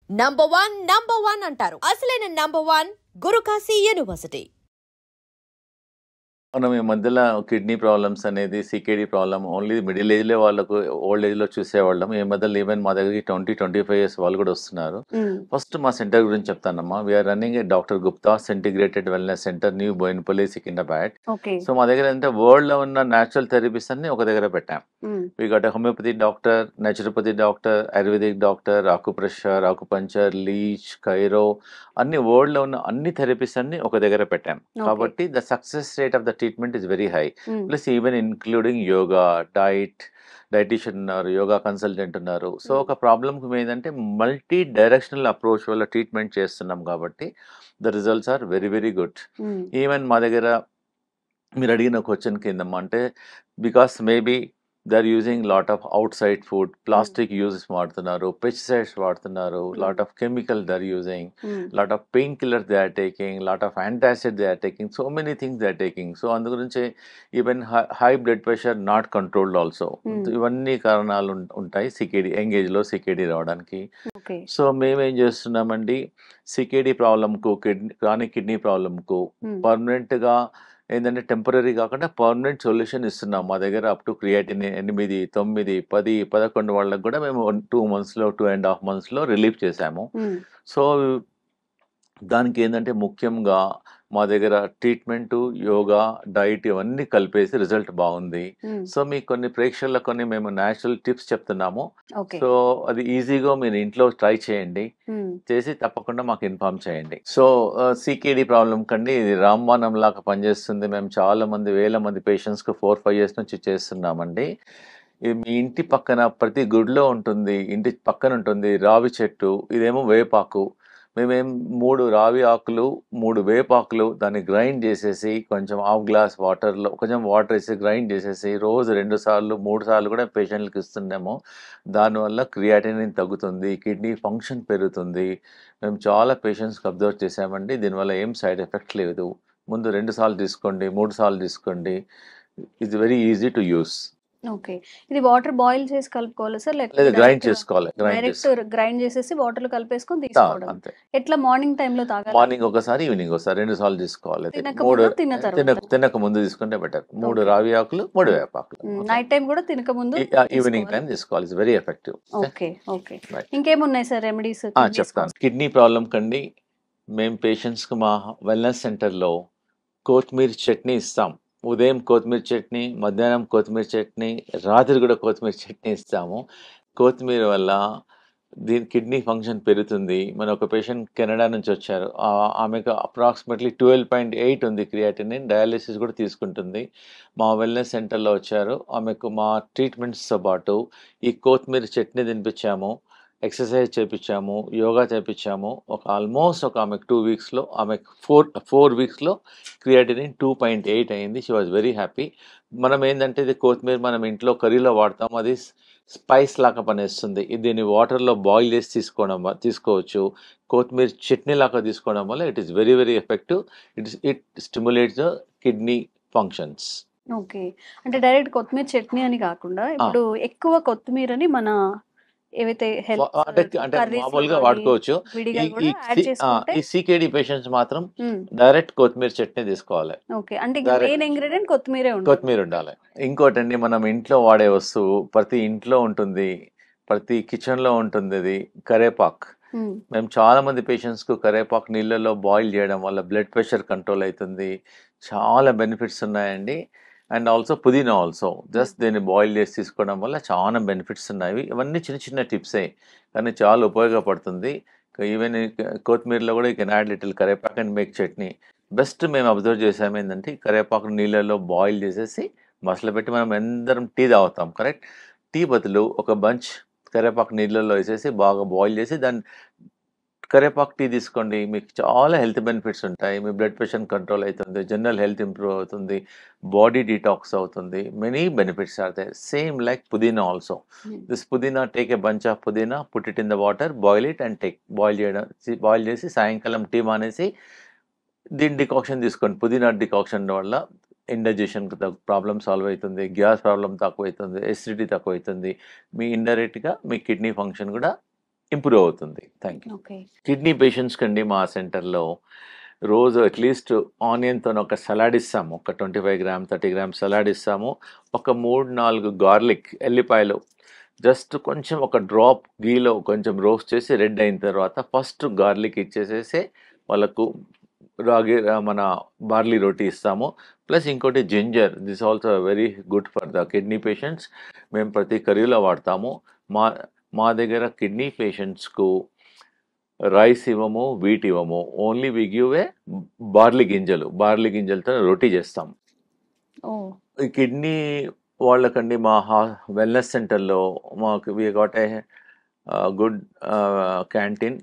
Number one అంటారు. అసలైన number one Guru Kashi university. మనం ఈ మధ్యలో కిడ్నీ ప్రాబ్లమ్స్ అనేది సీకేడీ ప్రాబ్లమ్ ఓన్లీ మిడిల్ ఏజ్లో వాళ్ళకు ఓల్డ్ ఏజ్లో చూసేవాళ్ళం. ఈ మధ్యలో ఈవెన్ మా దగ్గరికి 20-25 ఇయర్స్ వాళ్ళు కూడా వస్తున్నారు. ఫస్ట్ మా సెంటర్ గురించి చెప్తానమ్మా. We're running a doctor Gupta integrated wellness centre, New Bowenpally, Secunderabad. So మా దగ్గర అంటే వరల్డ్లో ఉన్న న్యాచురల్ థెరపీస్ అన్ని ఒక దగ్గర పెట్టాం. We got homeopathy doctor, naturopathy doctor, ayurvedic doctor, acupressure, acupuncture, leech, chiro, అన్ని వరల్డ్లో ఉన్న అన్ని థెరపీస్ అన్ని ఒక దగ్గర పెట్టాం. కాబట్టి the success rate of the treatment is very high. Plus even including yoga, dietician ఉన్నారు, యోగా కన్సల్టెంట్ ఉన్నారు. సో ఒక ప్రాబ్లమ్కి ఏంటంటే మల్టీ డైరెక్షనల్ అప్రోచ్ వల్ల ట్రీట్మెంట్ చేస్తున్నాం కాబట్టి the results are very very good. Even మా దగ్గర మీరు అడిగిన క్వశ్చన్ కిందమ్మా అంటే because maybe they are using lot of outside food, plastic uses వాడుతున్నారు, పెస్టిసైడ్స్ వాడుతున్నారు, lot of chemical they are using, lot of pain killers they are taking, lot of antacid they are taking, so many things they are taking. So అందు గురించి even high blood pressure not controlled also. ఇవన్నీ కారణాలు ఉంటాయి CKD ఎంగేజ్లో CKD రావడానికి. So మేమేం చేస్తున్నామండి, CKD ప్రాబ్లంకు క్రానిక్ కిడ్నీ ప్రాబ్లంకు పర్మనెంట్గా ఏంటంటే టెంపరీ కాకుండా పర్మనెంట్ సొల్యూషన్ ఇస్తున్నాం. మా దగ్గర అప్ టు క్రియాటిన్ 8, 9, 10, 11 వాళ్ళకి కూడా మేము 2 monthsలో 2.5 monthsలో రిలీఫ్ చేశాము. సో దానికి ఏంటంటే ముఖ్యంగా మా దగ్గర ట్రీట్మెంటు, యోగా, డైట్ ఇవన్నీ కలిపేసి రిజల్ట్ బాగుంది. సో మీకు కొన్ని ప్రేక్షకులకు కొన్ని మేము న్యాచురల్ టిప్స్ చెప్తున్నాము. సో అది ఈజీగా మీరు ఇంట్లో ట్రై చేయండి, చేసి తప్పకుండా మాకు ఇన్ఫార్మ్ చేయండి. సో సికేడి ప్రాబ్లం కండి ఇది రామబాణం లాగా పనిచేస్తుంది. మేము చాలా మంది వేల మంది పేషెంట్స్కి 4-5 years నుంచి చేస్తున్నామండి. మీ ఇంటి పక్కన ప్రతి గుడిలో ఉంటుంది, ఇంటి పక్కన ఉంటుంది రావి చెట్టు. ఇదేమో వేపాకు. మేమేం 3 రావి ఆకులు, 3 వేపాకులు దాన్ని గ్రైండ్ చేసేసి కొంచెం హాఫ్ గ్లాస్ వాటర్లో కొంచెం వాటర్ వేసి గ్రైండ్ చేసేసి రోజు 2 సార్లు 3 సార్లు కూడా పేషెంట్లకు ఇస్తున్నాము. దానివల్ల క్రియాటినిన్ తగ్గుతుంది, కిడ్నీ ఫంక్షన్ పెరుగుతుంది. మేము చాలా పేషెంట్స్కి అబ్జర్వ్ చేసామండి. దీనివల్ల ఏం సైడ్ ఎఫెక్ట్ లేదు. ముందు 2 సార్లు తీసుకోండి, 3 సార్లు తీసుకోండి. It's very easy to use. Okay. ఇది వాటర్ బాయిల్ చేసి కలుపుకోవాలా సార్? లేదా లేకపోతే గ్రైండ్ డైరెక్ట్‌గా చేసుకోవాలి. డైరెక్ట్ గ్రైండ్ చేసేసి వాటర్‌లో కలిపేసుకొని తీసుకోవడం. అంతే. ఎట్లా మార్నింగ్ టైంలో తాగాలా? మార్నింగ్ ఒకసారి, ఈవినింగ్ ఒకసారి 2 సార్లు తీసుకోవాలి. తినక 3 ముందు, తిన్న తర్వాత? తినక ముందు తీసుకుంటే బెటర్. 3 రావి ఆకులు, 3 వేపాకులు. నైట్ టైం కూడా తినక ముందు ఈవినింగ్ టైం తీసుకోవాలి. It's very effective. ఓకే. ఇంకేమున్నాయి సార్ రెమెడీస్? చెప్తాను. కిడ్నీ ప్రాబ్లం కండి మేము పేషెంట్స్కి మా వెల్నెస్ సెంటర్లో కొత్తిమీర చట్నీ ఇస్తాం. ఉదయం కొత్తిమీర చట్నీ, మధ్యాహ్నం కొత్తిమీర చట్నీ, రాత్రి కూడా కొత్తిమీర చట్నీ ఇస్తాము. కొత్తిమీర వల్ల దీని కిడ్నీ ఫంక్షన్ పెరుగుతుంది. మన ఒక పేషెంట్ కెనడా నుంచి వచ్చారు. ఆమెకు అప్రాక్సిమేట్లీ 12.8 ఉంది క్రియాటినిన్. డయాలిసిస్ కూడా తీసుకుంటుంది. మా వెల్నెస్ సెంటర్లో వచ్చారు. ఆమెకు మా ట్రీట్మెంట్స్తో పాటు ఈ కొత్తిమీర చట్నీ తినిపించాము, ఎక్సర్సైజ్ చేయించాము, యోగా చేయించాము. ఆల్మోస్ట్ ఆమెకు 2 weeksలో ఆమెకు 4 weeksలో క్రియాటినిన్ 2.8 అయింది. She was very happy. మనం ఏంటంటే ఇది కొత్తిమీర మనం ఇంట్లో కర్రీలో వాడతాం, అది స్పైస్ లాగా పనిచేస్తుంది. దీన్ని వాటర్లో బాయిల్ చేసి తీసుకోవచ్చు. కొత్తిమీర చట్నీ లాగా తీసుకోవడం వల్ల it is very very effective. It stimulates the kidney functions. Okay. అంటే డైరెక్ట్ కొత్తిమీర చట్నీ అని కాకుండా ఇప్పుడు ఎక్కువ కొత్తిమీరని మన ఏవైతే అంటే మామూలుగా వాడుకోవచ్చు. ఈ సికేడి పేషెంట్స్ మాత్రం డైరెక్ట్ కొత్తిమీర చట్నీ తీసుకోవాలి. ఓకే. అంటే మెయిన్ ఇంగ్రీడియంట్ కొత్తిమీర ఉండాలి. ఇంకోటండి, మనం ఇంట్లో వాడే వస్తువు ప్రతి ఇంట్లో ఉంటుంది, ప్రతి కిచెన్లో ఉంటుంది, అది కరేపాక్. మేము చాలా మంది పేషెంట్స్కు కరేపాకు నీళ్ళలో బాయిల్ చేయడం వల్ల బ్లడ్ ప్రెషర్ కంట్రోల్ అవుతుంది. చాలా బెనిఫిట్స్ ఉన్నాయండి. అండ్ ఆల్సో పుదీనా ఆల్సో జస్ట్ దీన్ని బాయిల్ చేసి తీసుకోవడం వల్ల చాలా బెనిఫిట్స్ ఉన్నాయి. ఇవన్నీ చిన్న చిన్న టిప్సే కానీ చాలా ఉపయోగపడుతుంది. ఈవెన్ కొత్తిమీరలో కూడా you can add little karepak and make chutney. Best మేము అబ్జర్వ్ చేసాము ఏంటంటే కరేపాకు నీళ్ళలో బాయిల్ చేసేసి మసలపెట్టి మనం అందరం టీ తాగుతాం, కరెక్ట్? టీ బదులు ఒక బంచ్ కరేపాకు నీళ్ళల్లో వేసేసి బాగా బాయిల్ చేసి దాన్ని కరేపాకు టీ తీసుకోండి. మీకు చాలా హెల్త్ బెనిఫిట్స్ ఉంటాయి. మీ బ్లడ్ ప్రెషర్ కంట్రోల్ అవుతుంది, జనరల్ హెల్త్ ఇంప్రూవ్ అవుతుంది, బాడీ డీటాక్స్ అవుతుంది. Many benefits are there. Same like pudina also. This pudina, take a bunch of pudina, put it in the water, boil it and take. Boil చేసి సాయంకాలం tea మానేసి దీని decoction తీసుకోండి. పుదీనా decoction వల్ల ఇండైజెషన్ ప్రాబ్లమ్ సాల్వ్ అవుతుంది, గ్యాస్ ప్రాబ్లం తక్కువ అవుతుంది, ఎసిడిటీ తక్కువ అవుతుంది. మీ ఇండైరెక్ట్గా మీ కిడ్నీ ఫంక్షన్ కూడా ఇంప్రూవ్ అవుతుంది. Thank you. Okay. Kidney patients కండి మా సెంటర్లో రోజు అట్లీస్ట్ ఆనియన్తో ఒక సలాడ్ ఇస్తాము. ఒక 25 గ్రామ్ 30 గ్రామ్ సలాడ్ ఇస్తాము. ఒక 3-4 గార్లిక్ ఎల్లిపాయలు జస్ట్ కొంచెం ఒక డ్రాప్ గీలో కొంచెం రోస్ట్ చేసి రెడ్ అయిన తర్వాత ఫస్ట్ గార్లిక్ ఇచ్చేసేసి వాళ్ళకు మన బార్లీ రోటీ ఇస్తాము. ప్లస్ ఇంకోటి ginger, this also very good for the kidney patients. మేము ప్రతి కర్రీలో వాడతాము. మా దగ్గర కిడ్నీ పేషెంట్స్కు రైస్ ఇవ్వము, వీట్ ఇవ్వము. Only we give a barley గింజలతో రోటీ చేస్తాం. ఈ కిడ్నీ వాళ్ళకండి మా వెల్నెస్ సెంటర్లో మాకు we got a good canteen,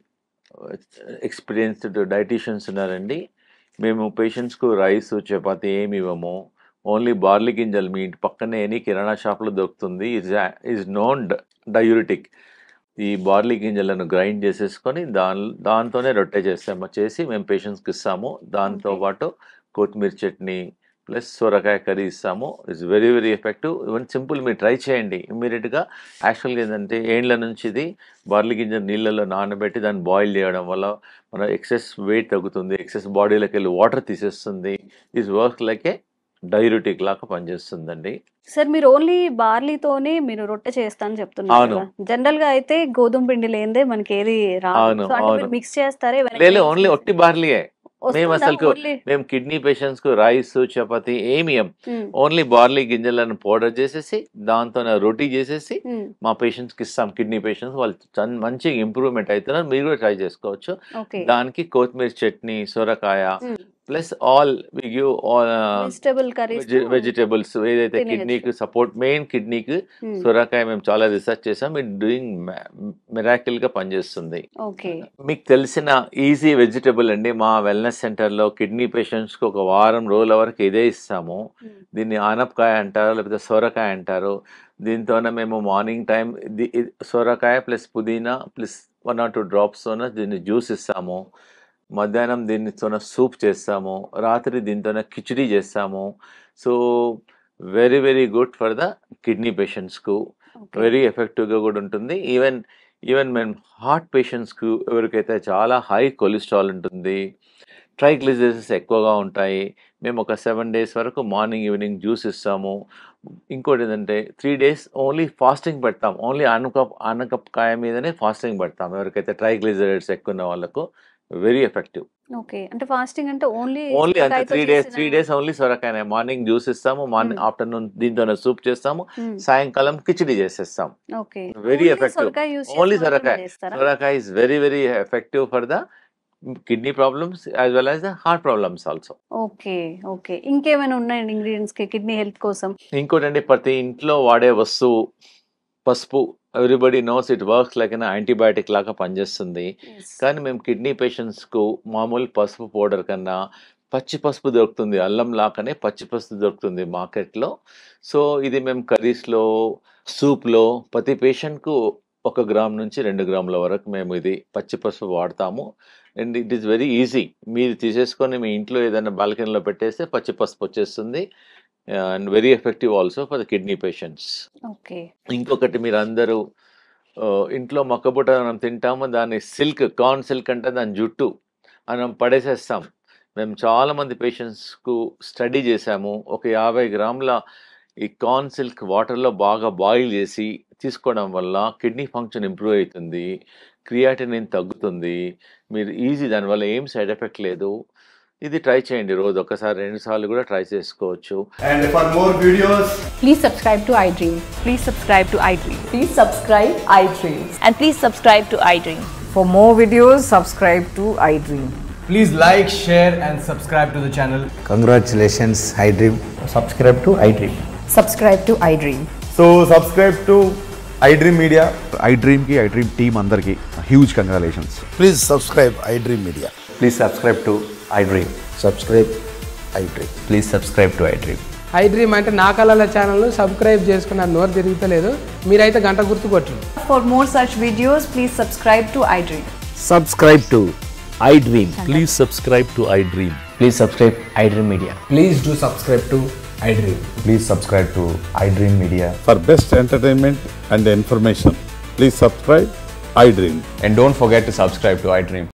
experienced dieticians ఉన్నారండి. మేము పేషెంట్స్కు రైస్ చపాతి ఏమి ఇవ్వము. ఓన్లీ బార్లీ గింజలు మీ ఇంటి పక్కనే ఎనీ కిరాణా షాప్లో దొరుకుతుంది. Is known diuretic. ఈ బార్లీ గింజలను గ్రైండ్ చేసేసుకొని దాంతోనే రొట్టె చేసి మేము పేషెంట్స్కి ఇస్తాము. దాంతోపాటు కొత్తిమీర చట్నీ ప్లస్ సొరకాయ కర్రీ ఇస్తాము. It's very very effective. Even simple మీరు ట్రై చేయండి ఇమ్మీడియట్గా. యాక్చువల్గా ఏంటంటే ఏండ్ల నుంచి ఇది బార్లీ గింజ నీళ్ళలో నానబెట్టి దాన్ని బాయిల్ చేయడం వల్ల మన ఎక్సెస్ వెయిట్ తగ్గుతుంది, ఎక్సెస్ బాడీలోకి వెళ్ళి వాటర్ తీసేస్తుంది. Is work like a diuretic లాగా పనిచేస్తుందండి. సార్ మీరు ఓన్లీ బార్లీతోనే మీరు రొట్టె చేస్తానని చెప్తున్నారు. జనరల్ గా అయితే గోధుమ పిండి లేనిదే మనకి ఏది రాదు. మిక్స్ చేస్తారే? ఓన్లీ ఒట్టి బార్లీయే. మేము కిడ్నీ పేషెంట్స్ కు రైస్ చపాతి ఏమి ఓన్లీ బార్లీ గింజలను పౌడర్ చేసేసి దాంతో రోటీ చేసేసి మా పేషెంట్స్ కి ఇస్తాం. కిడ్నీ పేషెంట్స్ వాళ్ళు మంచిగా ఇంప్రూవ్మెంట్ అవుతున్నారు. మీరు కూడా ట్రై చేసుకోవచ్చు. దానికి కొత్తిమీర చట్నీ, సొరకాయ plus all we give all vegetables ఏదైతే కిడ్నీకి సపోర్ట్, మెయిన్ కిడ్నీకి సొరకాయ మేము చాలా రీసెర్చ్ చేసాం. ఇట్ డూయింగ్ మిరాకిల్ గా పనిచేస్తుంది. మీకు తెలిసిన ఈజీ వెజిటేబుల్ అండి. మా వెల్నెస్ సెంటర్ లో కిడ్నీ పేషెంట్స్ కి ఒక వారం రోజుల వరకు ఇదే ఇస్తాము. దీన్ని ఆనపకాయ అంటారు, లేకపోతే సొరకాయ అంటారు. దీంతోనే మేము మార్నింగ్ టైం సొరకాయ ప్లస్ పుదీనా ప్లస్ 1 or 2 drops దీన్ని జ్యూస్ ఇస్తాము. మధ్యాహ్నం దీనితోనే సూప్ చేస్తాము. రాత్రి దీంతోనే కిచిడి చేస్తాము. So very very good for the kidney పేషెంట్స్కు. వెరీ ఎఫెక్టివ్గా కూడా ఉంటుంది. ఈవెన్ మేము హార్ట్ పేషెంట్స్కు ఎవరికైతే చాలా హై కొలెస్ట్రాల్ ఉంటుంది, ట్రైగ్లిజరైడ్స్ ఎక్కువగా ఉంటాయి, మేము ఒక 7 days వరకు మార్నింగ్ ఈవినింగ్ జ్యూస్ ఇస్తాము. ఇంకోటి ఏంటంటే 3 days ఓన్లీ ఫాస్టింగ్ పెడతాం. ఓన్లీ ఆనపకాయ మీదనే ఫాస్టింగ్ పెడతాం ఎవరికైతే ట్రైగ్లిజరైడ్స్ ఎక్కువ ఉన్న వాళ్ళకు. Very effective. ఓకే. అంటే ఫాస్టింగ్ అంటే ఓన్లీ అంటే 3 days ఓన్లీ సొరకాయ. మార్నింగ్ జ్యూస్ ఇస్తాము, మార్నింగ్ ఆఫ్టర్నూన్ దీంతోనే సూప్ చేస్తాము, సాయంకాలం కిచిడి చేసేస్తాం. Very effective. ఓన్లీ సొరకాయ is very very effective for the kidney problems as well as the heart problems also. Okay. ఇంకేమైనా ఉన్నాయండి ఇంగ్రీడియంట్స్ కిడ్నీ హెల్త్ కోసం? ఇంకోటండి, ప్రతి ఇంట్లో వాడే వస్తువు పసుపు. Everybody knows it works like అయినా యాంటీబయాటిక్ లాగా పనిచేస్తుంది. కానీ మేము కిడ్నీ పేషెంట్స్కు మామూలు పసుపు పౌడర్ కన్నా పచ్చి పసుపు దొరుకుతుంది. అల్లం లాగానే పచ్చి పసుపు దొరుకుతుంది మార్కెట్లో. సో ఇది మేము కర్రీస్లో, సూప్లో ప్రతి పేషెంట్కు 1 గ్రామ్ నుంచి 2 గ్రాముల వరకు మేము ఇది పచ్చి పసుపు వాడతాము. And it is very easy. మీరు తీసేసుకొని మీ ఇంట్లో ఏదైనా బాల్కనీలో పెట్టేస్తే పచ్చి పసుపు వచ్చేస్తుంది. And very effective also for the kidney patients. ఇంకొకటి, మీరు అందరూ ఇంట్లో మొక్కబుట్ట మనం తింటాము, దాని కార్న్ సిల్క్ అంటే దాని జుట్టు మనం పడేసేస్తాం. మేము చాలామంది పేషెంట్స్కు స్టడీ చేసాము. ఒక 50 గ్రాముల ఈ కార్న్ సిల్క్ వాటర్లో బాగా బాయిల్ చేసి తీసుకోవడం వల్ల కిడ్నీ ఫంక్షన్ ఇంప్రూవ్ అవుతుంది, క్రియాటినిన్ తగ్గుతుంది. మీరు ఈజీ, దానివల్ల ఏం సైడ్ ఎఫెక్ట్ లేదు. ఇది ట్రై చేయండి. రోజు 1-2 సార్లు కూడా ట్రై చేసుకోవచ్చు. And for more videos, please subscribe to iDream. Please subscribe to iDream. Please subscribe iDream. And please subscribe to iDream. For more videos, subscribe to iDream. please like, share and subscribe to the channel. Congratulations, iDream. Subscribe to iDream. Subscribe to iDream. So subscribe to iDream Media. iDream team andarki huge congratulations. Please subscribe iDream Media. Please subscribe to iDream. Subscribe iDream. Please subscribe to iDream. iDream అంటే నా కళల ఛానల్ను subscribe చేసుకున్న నోరు తిరుగుతలేదు, మీరైతే గంట గుర్తు కొట్టండి. For more such videos, please subscribe to iDream. Subscribe to iDream. Please subscribe to iDream. Please subscribe iDream Media. Please do subscribe to iDream. Please subscribe to iDream Media. For best entertainment and information, please subscribe iDream. And don't forget to subscribe to iDream.